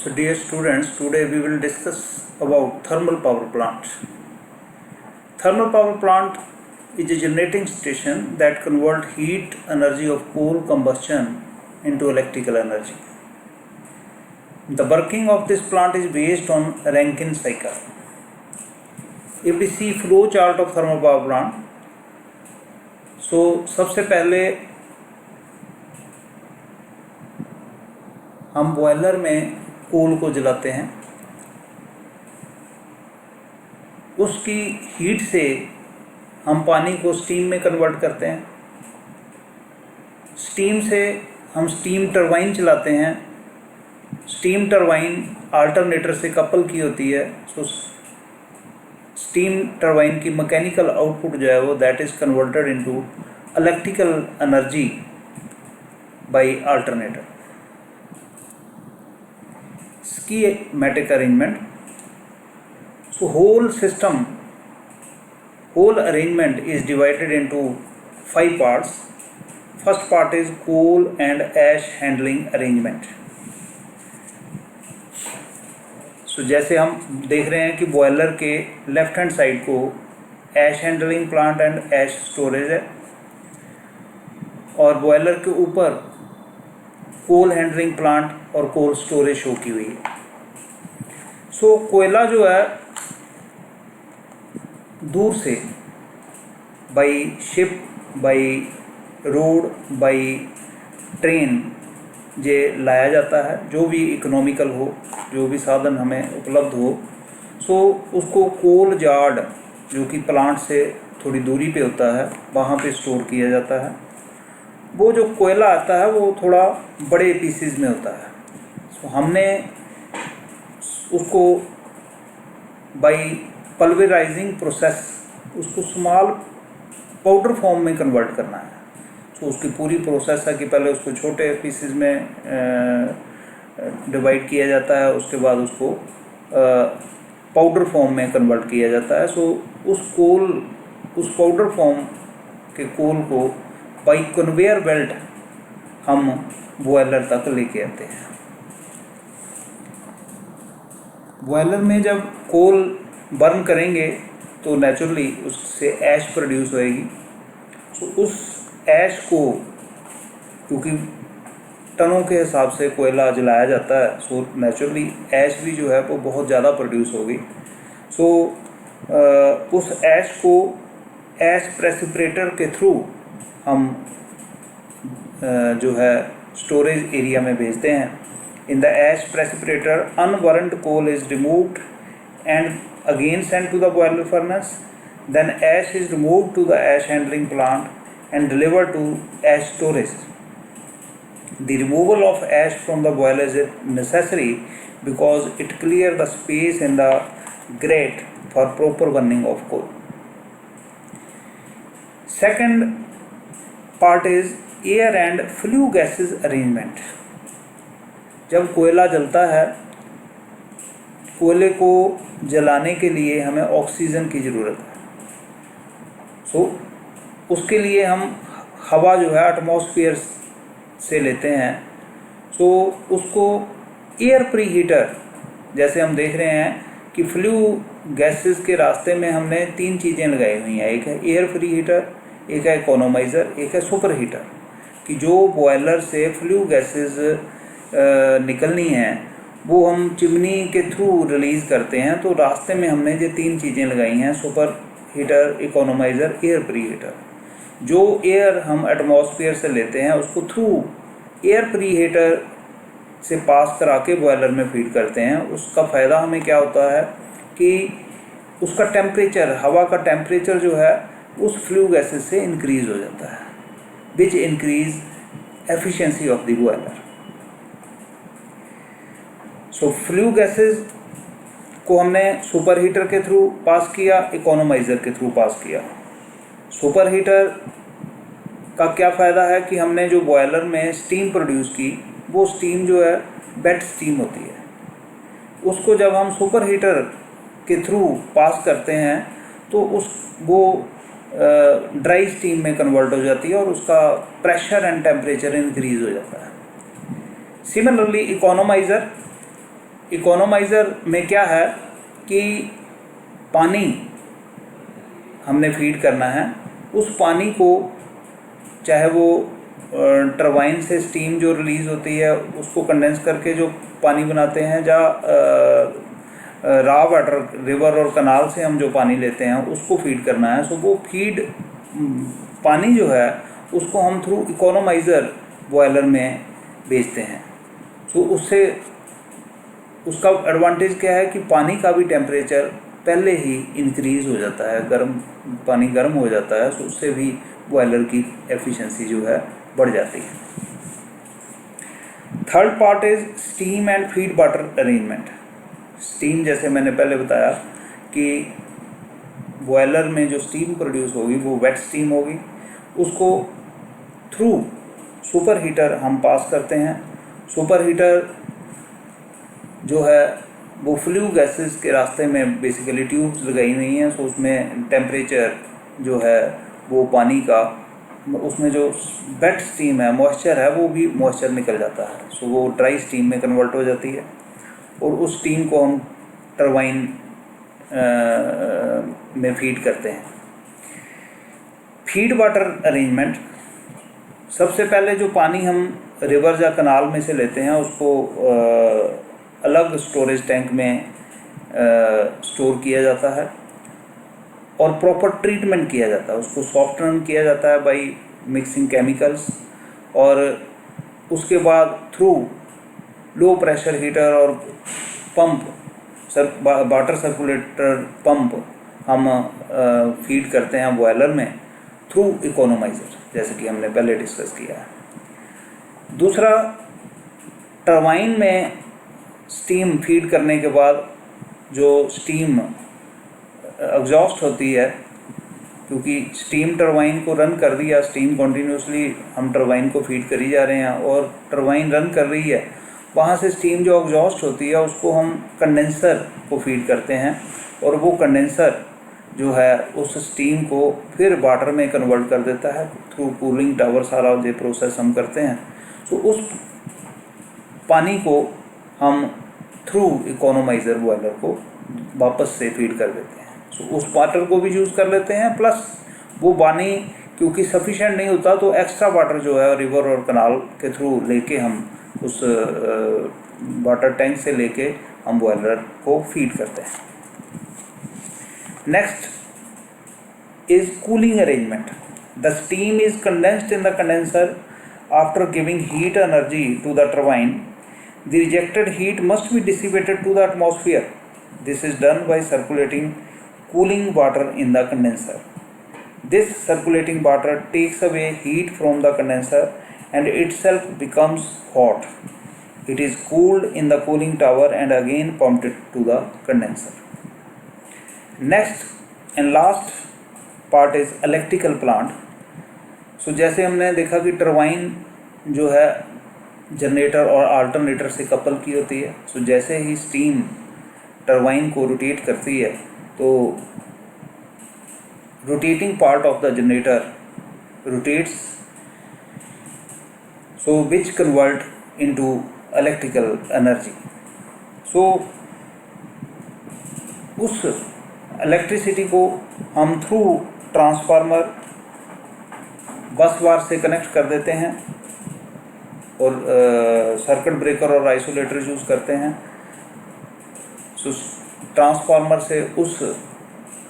So dear students, today we will discuss about thermal power plant. Thermal power plant is a generating station that convert heat energy of coal combustion into electrical energy. The working of this plant is based on Rankine cycle. If we see flow chart of thermal power plant, so सबसे पहले हम boiler में कोल को जलाते हैं, उसकी heat से हम पानी को स्टीम में कन्वर्ट करते हैं, स्टीम से हम स्टीम टरबाइन चलाते हैं, स्टीम टरबाइन अल्टरनेटर से कपल की होती है, सो स्टीम टरबाइन की मैकेनिकल आउटपुट जो है वो that is converted into electrical energy by alternator. Schematic arrangement. So whole arrangement is divided into 5 parts. First part is coal and ash handling arrangement. So जैसे हम देख रहे हैं कि बॉयलर के लेफ्ट हैंड साइड को ash handling plant and ash storage है और बॉयलर के ऊपर कोल हैंडलिंग प्लांट और कोल स्टोरेज शो की हुई है. सो कोयला जो है दूर से by ship, by road, by train जे लाया जाता है, जो भी इकोनॉमिकल हो, जो भी साधन हमें उपलब्ध हो. सो उसको कोल यार्ड जो कि प्लांट से थोड़ी दूरी पे होता है वहाँ पे स्टोर किया जाता है. वो जो कोयला आता है वो थोड़ा बड़े पीसेस में होता है. सो हमने उसको बाई पल्वेराइजिंग प्रोसेस उसको स्मॉल पाउडर फॉर्म में कन्वर्ट करना है. तो उसकी पूरी प्रोसेस है कि पहले उसको छोटे पीसेस में डिवाइड किया जाता है, उसके बाद उसको पाउडर फॉर्म में कन्वर्ट किया जाता है. सो उस पाउडर फॉर्म के कोल को बाई कन्वेयर बेल्ट हम बॉयलर तक लेके आते हैं. बॉयलर में जब कोल बर्न करेंगे तो नेचुरली उससे ऐश प्रोड्यूस होएगी. तो उस ऐश को क्योंकि टनों के हिसाब से कोयला जलाया जाता है, सो नेचुरली ऐश भी जो है वो बहुत ज़्यादा प्रोड्यूस होगी. सो उस ऐश को ऐश प्रेसिपिटेटर के थ्रू हम जो है स्टोरेज एरिया में भेजते हैं. In the ash precipitator, unburned coal is removed and again sent to the boiler furnace. Then ash is removed to the ash handling plant and delivered to ash storage. The removal of ash from the boiler is necessary because it clears the space in the grate for proper burning of coal. Second part is air and flue gases arrangement. जब कोयला जलता है, कोयले को जलाने के लिए हमें ऑक्सीजन की ज़रूरत है. सो उसके लिए हम हवा जो है एटमॉस्फेयर से लेते हैं. सो उसको एयर प्री हीटर, जैसे हम देख रहे हैं कि फ्लू गैसेस के रास्ते में हमने 3 चीज़ें लगाई हुई हैं. एक है एयर फ्री हीटर, एक है इकोनोमाइज़र, एक है सुपर हीटर. कि जो बॉयलर से फ्लू गैसेस निकलनी है वो हम चिमनी के थ्रू रिलीज़ करते हैं. तो रास्ते में हमने ये 3 चीज़ें लगाई हैं, super heater, economiser, air pre heater. जो एयर हम एटमॉस्फेयर से लेते हैं उसको थ्रू एयर प्री हीटर से पास करा के बॉयलर में फीड करते हैं. उसका फ़ायदा हमें क्या होता है कि उसका टेम्परेचर, हवा का टेम्परेचर जो है उस फ्लू गैसेस से इंक्रीज़ हो जाता है, which increase efficiency of the boiler. So flue gases को हमने सुपर हीटर के थ्रू पास किया, इकोनोमाइज़र के थ्रू पास किया. सुपर हीटर का क्या फ़ायदा है कि हमने जो बॉयलर में स्टीम प्रोड्यूस की वो स्टीम जो है वेट स्टीम होती है. उसको जब हम सुपर हीटर के थ्रू पास करते हैं तो वो ड्राई स्टीम में कन्वर्ट हो जाती है और उसका प्रेशर एंड टेम्परेचर इंक्रीज़ हो जाता है. सिमिलरली इकोनोमाइज़र इकोनोमाइज़र में क्या है कि पानी हमने फीड करना है, उस पानी को चाहे वो टरबाइन से स्टीम जो रिलीज़ होती है उसको कंडेंस करके जो पानी बनाते हैं, या रॉ वाटर रिवर और कनाल से हम जो पानी लेते हैं उसको फीड करना है। सो वो फीड पानी जो है उसको हम थ्रू इकोनोमाइज़र बॉयलर में भेजते हैं। सो उससे उसका एडवांटेज क्या है कि पानी का भी टेम्परेचर पहले ही इंक्रीज़ हो जाता है, पानी गर्म हो जाता है, सो उससे भी बॉयलर की एफिशिएंसी जो है बढ़ जाती है। Third part is steam and feed water arrangement. Steam जैसे मैंने पहले बताया कि बॉयलर में जो स्टीम प्रोड्यूस होगी वो वेट स्टीम होगी, उसको थ्रू सुपर हीटर हम पास करते हैं। सुपर हीटर जो है वो फ्लू गैसेस के रास्ते में बेसिकली ट्यूब्स लगाई हुई हैं, सो उसमें टेम्परेचर जो है वो पानी का, उसमें जो वेट स्टीम है, मॉइस्चर है, वो भी मॉइस्चर निकल जाता है, सो वो ड्राई स्टीम में कन्वर्ट हो जाती है और उस स्टीम को हम टरबाइन में फीड करते हैं। फीड वाटर अरेंजमेंट, सबसे पहले जो पानी हम रिवर या कनाल में से लेते हैं उसको अलग स्टोरेज टैंक में स्टोर किया जाता है और प्रॉपर ट्रीटमेंट किया जाता है, उसको सॉफ्टन किया जाता है बाय मिक्सिंग केमिकल्स, और उसके बाद थ्रू लो प्रेशर हीटर और पंप वाटर सर्कुलेटर पंप हम फीड करते हैं बॉयलर में थ्रू इकोनोमाइज़र, जैसे कि हमने पहले डिस्कस किया है। दूसरा, टरबाइन में स्टीम फीड करने के बाद जो स्टीम एग्जॉस्ट होती है, क्योंकि स्टीम टरबाइन को रन कर दिया, स्टीम कॉन्टीन्यूसली हम टरबाइन को फीड करी जा रहे हैं और टरबाइन रन कर रही है, वहाँ से स्टीम जो एग्जॉस्ट होती है उसको हम कंडेंसर को फीड करते हैं और वो कंडेंसर जो है उस स्टीम को फिर वाटर में कन्वर्ट कर देता है थ्रू कूलिंग टावर, सारा जो प्रोसेस हम करते हैं। तो उस पानी को हम थ्रू इकोनोमाइज़र बॉयलर को वापस से फीड कर देते हैं। सो उस वाटर को भी यूज़ कर लेते हैं, प्लस वो पानी क्योंकि सफिशेंट नहीं होता तो एक्स्ट्रा वाटर जो है रिवर और कनाल के थ्रू लेके हम उस वाटर टैंक से लेके हम बॉयलर को फीड करते हैं। Next is cooling arrangement. The steam is condensed in the condenser after giving heat energy to the turbine. The rejected heat must be dissipated to the atmosphere. This is done by circulating cooling water in the condenser. This circulating water takes away heat from the condenser and itself becomes hot. It is cooled in the cooling tower and again pumped to the condenser. Next and last part is electrical plant. So जैसे हमने देखा कि turbine जो है generator और alternator से couple की होती है, सो जैसे ही स्टीम टरबाइन को रोटेट करती है तो rotating part of the generator rotates, so which convert into electrical energy. So उस इलेक्ट्रिसिटी को हम थ्रू ट्रांसफार्मर बस बार से कनेक्ट कर देते हैं और सर्किट ब्रेकर और आइसोलेटर यूज़ करते हैं। सो ट्रांसफार्मर से उस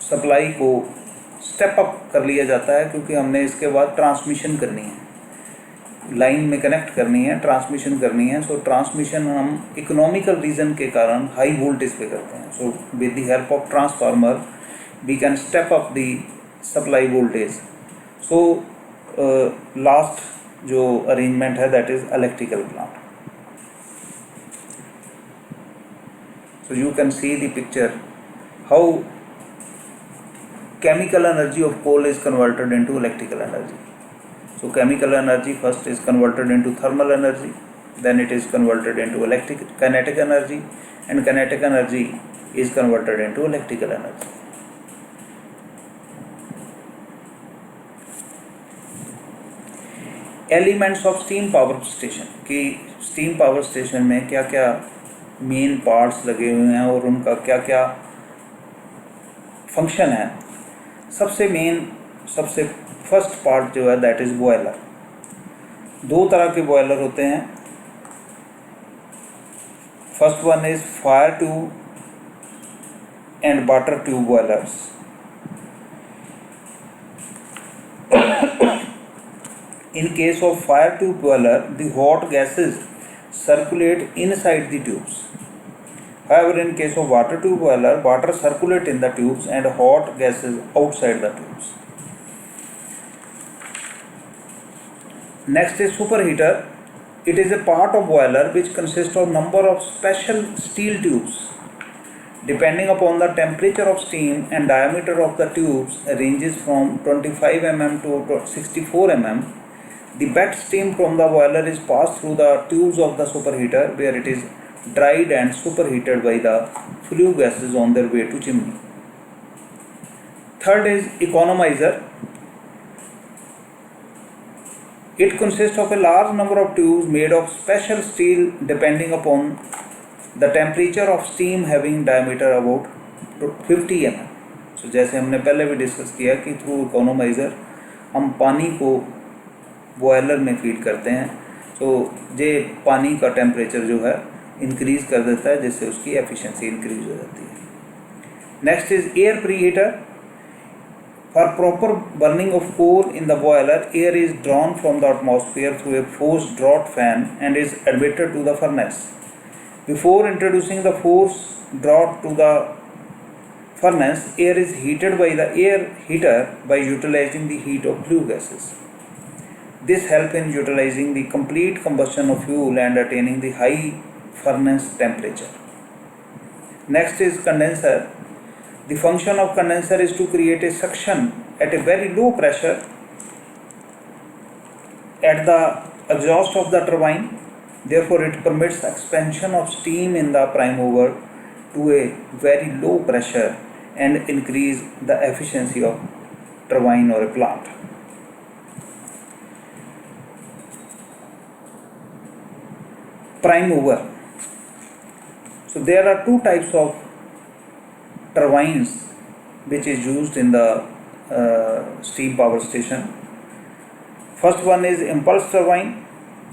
सप्लाई को स्टेप अप कर लिया जाता है, क्योंकि हमने इसके बाद ट्रांसमिशन करनी है, लाइन में कनेक्ट करनी है, ट्रांसमिशन करनी है। सो ट्रांसमिशन हम इकोनॉमिकल रीज़न के कारण हाई वोल्टेज पे करते हैं। So with the help of transformer we can step up the supply voltage. So last जो अरेंजमेंट है that is electrical plant. So you can see the picture how chemical energy of coal is converted into electrical energy. So chemical energy first is converted into thermal energy, then it is converted into kinetic energy, and kinetic energy is converted into electrical energy. Elements of steam power station, कि steam power station में क्या क्या main parts लगे हुए हैं और उनका क्या क्या फंक्शन है। सबसे फर्स्ट पार्ट जो है दैट इज़ बॉयलर। दो तरह के बॉयलर होते हैं। First one is fire tube and water tube boilers. In case of fire tube boiler, the hot gases circulate inside the tubes. However, in case of water tube boiler, water circulate in the tubes and hot gases outside the tubes. Next is superheater. It is a part of boiler which consists of number of special steel tubes. Depending upon the temperature of steam and diameter of the tubes ranges from 25 mm to 64 mm. The wet steam from the boiler is passed through the tubes of the superheater where it is dried and superheated by the flue gases on their way to chimney. Third is economizer. It consists of a large number of tubes made of special steel depending upon the temperature of steam having diameter about 50 mm. So जैसे हमने पहले भी discuss किया कि through economiser हम पानी को boiler में फीड करते हैं, तो ये पानी का टेम्परेचर जो है इंक्रीज़ कर देता है, जिससे उसकी एफिशिएंसी इंक्रीज़ हो जाती है। Next is air preheater. For proper burning of coal in the boiler, air is drawn from the atmosphere through a force draught fan and is admitted to the furnace. Before introducing the force draught to the furnace, air is heated by the air heater by utilizing the heat of flue gases. This helps in utilizing the complete combustion of fuel and attaining the high furnace temperature. Next is condenser. The function of condenser is to create a suction at a very low pressure at the exhaust of the turbine. Therefore, it permits expansion of steam in the prime mover to a very low pressure and increase the efficiency of turbine or a plant. Prime mover. So there are two types of turbines which is used in the steam power station. First one is impulse turbine.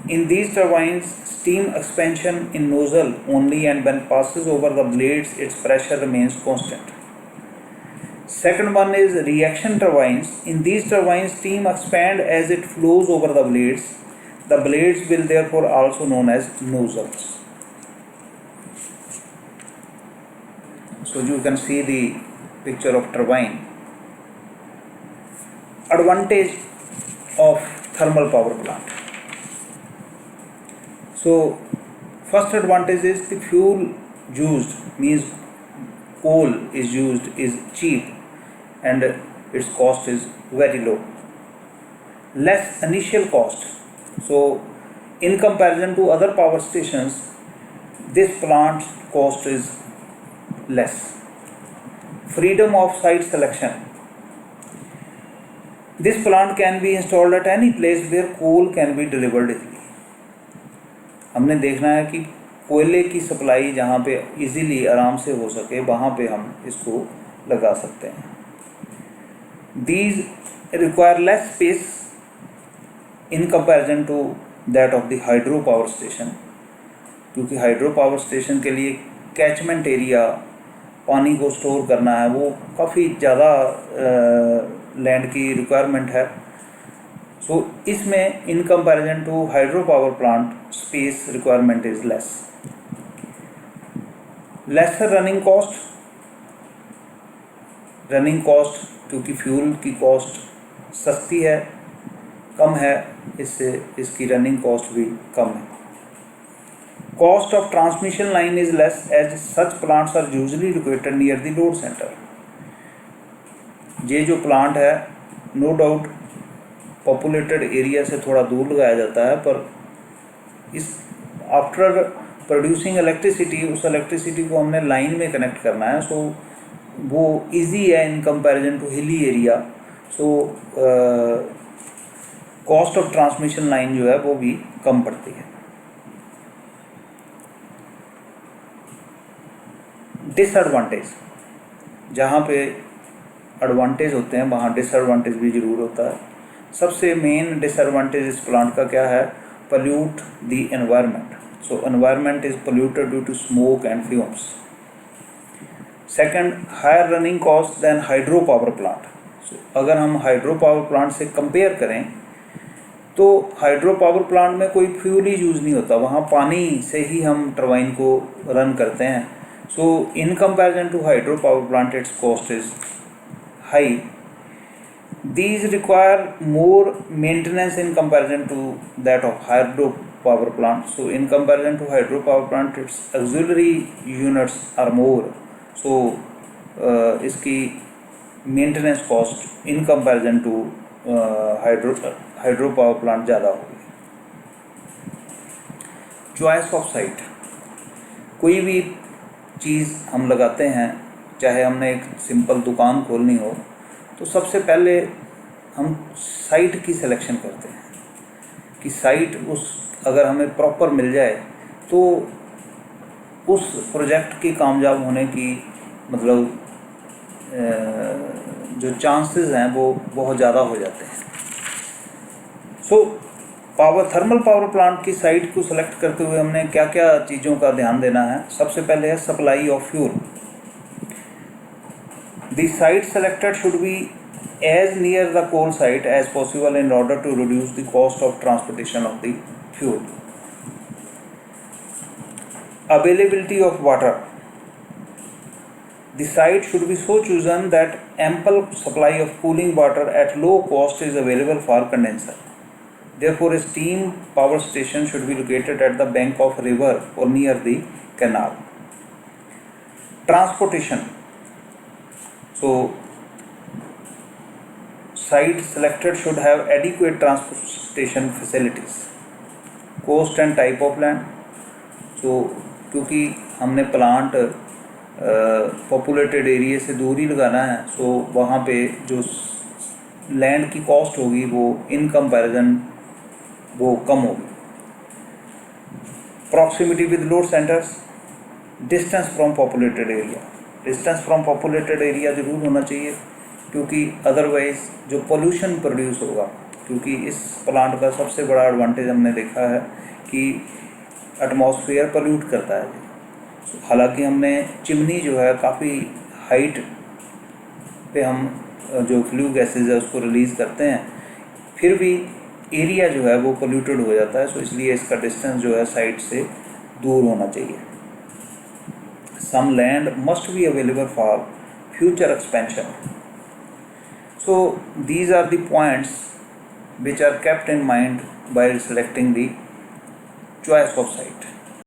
In these turbines, steam expansion in nozzle only, and when passes over the blades, its pressure remains constant. Second one is reaction turbines. In these turbines, steam expands as it flows over the blades. The blades will therefore also known as nozzles. So you can see the picture of turbine. Advantage of thermal power plant. So first advantage is the fuel used, means coal is used, is cheap and its cost is very low. Less initial cost. So in comparison to other power stations, this plant's cost is less. Freedom of site selection. This plant can be installed at any place where coal can be delivered easily. हमने देखना है कि कोयले की supply जहाँ पे easily आराम से हो सके वहाँ पे हम इसको लगा सकते हैं। These require less space in comparison to that of the hydro power station, क्योंकि हाइड्रो पावर स्टेशन के लिए कैचमेंट एरिया पानी को स्टोर करना है, वो काफ़ी ज़्यादा लैंड की रिक्वायरमेंट है। So इसमें in comparison to hydro power plant, space requirement is less. Lesser running cost. Running cost क्योंकि फ्यूल की कॉस्ट सस्ती है, कम है, इससे इसकी रनिंग कॉस्ट भी कम है। Cost of transmission line is less as such plants are usually located near the load center. ये जो प्लांट है नो डाउट पॉपुलेटेड एरिया से थोड़ा दूर लगाया जाता है, पर इस आफ्टर प्रोड्यूसिंग इलेक्ट्रिसिटी, उस इलेक्ट्रिसिटी को हमने लाइन में कनेक्ट करना है, सो वो इजी है in comparison to hilly area. So cost of transmission line जो है वो भी कम पड़ती है। डिसएडवांटेज, जहाँ पे एडवांटेज होते हैं वहाँ डिसएडवांटेज भी ज़रूर होता है। सबसे मेन डिसएडवांटेज इस प्लांट का क्या है? pollute the environment. So environment is polluted due to smoke and fumes. Second, higher running cost than hydro power plant. So अगर हम हाइड्रो पावर प्लांट से कंपेयर करें तो हाइड्रो पावर प्लांट में कोई फ्यूल ही यूज़ नहीं होता, वहाँ पानी से ही हम टरबाइन को रन करते हैं। So in comparison to hydro power plant its cost is high. These require more maintenance in comparison to that of hydro power plant. So in comparison to hydro power plant, its auxiliary units are more. So इसकी maintenance cost in comparison to hydro power plant ज़्यादा होगी. Choice of site. कोई भी चीज़ हम लगाते हैं, चाहे हमने एक सिंपल दुकान खोलनी हो, तो सबसे पहले हम साइट की सिलेक्शन करते हैं कि साइट अगर हमें प्रॉपर मिल जाए तो उस प्रोजेक्ट के कामयाब होने की मतलब जो चांसेस हैं वो बहुत ज़्यादा हो जाते हैं. सो थर्मल पावर प्लांट की साइट को सिलेक्ट करते हुए हमने क्या क्या चीज़ों का ध्यान देना है? सबसे पहले है supply of fuel. The site selected should be as near the coal site as possible in order to reduce the cost of transportation of the fuel. Availability of water. The site should be so chosen that ample supply of cooling water at low cost is available for condenser. Therefore, a steam power station should be located at the bank of river or near the canal. Transportation. So, site selected should have adequate transportation facilities. Cost and type of land. So, क्योंकि हमने plant populated area से दूर ही लगाना है, सो वहाँ पे जो land की कॉस्ट होगी वो इन कंपैरिजन वो कम होगी. Proximity with load centres. Distance from populated area. Distance from populated area ज़रूर होना चाहिए, क्योंकि अदरवाइज़ जो पोल्यूशन प्रोड्यूस होगा, क्योंकि इस प्लांट का सबसे बड़ा एडवांटेज हमने देखा है कि एटमॉस्फेयर पोल्यूट करता है. हालांकि हमने चिमनी जो है काफ़ी हाइट पे हम जो फ्लू गैसेज है उसको रिलीज़ करते हैं, फिर भी एरिया जो है वो पोल्यूटेड हो जाता है. सो इसलिए इसका डिस्टेंस जो है साइट से दूर होना चाहिए. Some land must be available for future expansion. So these are the points which are kept in mind while selecting the choice of site.